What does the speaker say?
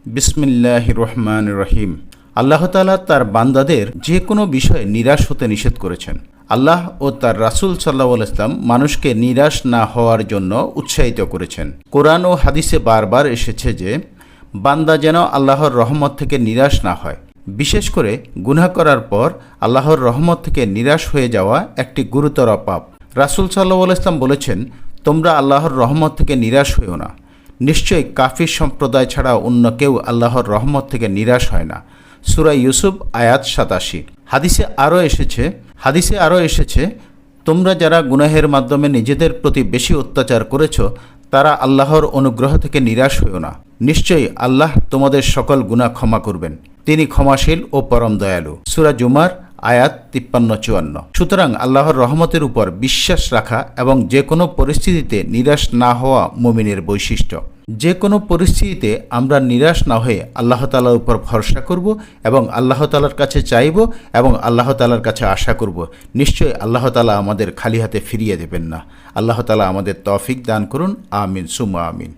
বিসমিল্লাহির রহমানির রহিম। আল্লাহ তাআলা তার বান্দাদের যে কোনো বিষয়ে নিরাশ হতে নিষেধ করেছেন। আল্লাহ ও তার রাসূল সাল্লাল্লাহু আলাইহি ওয়াসাল্লাম মানুষকে নিরাশ না হওয়ার জন্য উৎসাহিত করেছেন। কোরআন ও হাদিসে বারবার এসেছে যে বান্দা যেন আল্লাহর রহমত থেকে নিরাশ না হয়। বিশেষ করে গুনাহ করার পর আল্লাহর রহমত থেকে নিরাশ হয়ে যাওয়া একটি গুরুতর পাপ। রাসূল সাল্লাল্লাহু আলাইহি ওয়াসাল্লাম বলেছেন, তোমরা আল্লাহর রহমত থেকে নিরাশ হইও না। নিশ্চয়ই কাফির সম্প্রদায় ছাড়া অন্য কেউ আল্লাহর রহমত থেকে নিরাশ হয় না। সূরা ইউসুফ আয়াত 87। হাদিসে আরও এসেছে, তোমরা যারা গুনাহের মাধ্যমে নিজেদের প্রতি বেশি অত্যাচার করেছ তারা আল্লাহর অনুগ্রহ থেকে নিরাশ হইও না। নিশ্চয়ই আল্লাহ তোমাদের সকল গুনাহ ক্ষমা করবেন, তিনি ক্ষমাশীল ও পরম দয়ালু। সূরা জুমার আয়াত 53-54। সুতরাং আল্লাহর রহমতের উপর বিশ্বাস রাখা এবং যে কোনো পরিস্থিতিতে নিরাশ না হওয়া মুমিনের বৈশিষ্ট্য। যে কোনো পরিস্থিতিতে আমরা নিরাশ না হয়ে আল্লাহ তাআলার উপর ভরসা করব এবং আল্লাহ তাআলার কাছে চাইব এবং আল্লাহ তাআলার কাছে আশা করব। নিশ্চয়ই আল্লাহ তাআলা আমাদের খালি হাতে ফিরিয়ে দেবেন না। আল্লাহ তাআলা আমাদের তৌফিক দান করুন। আমিন সুম্মা আমিন।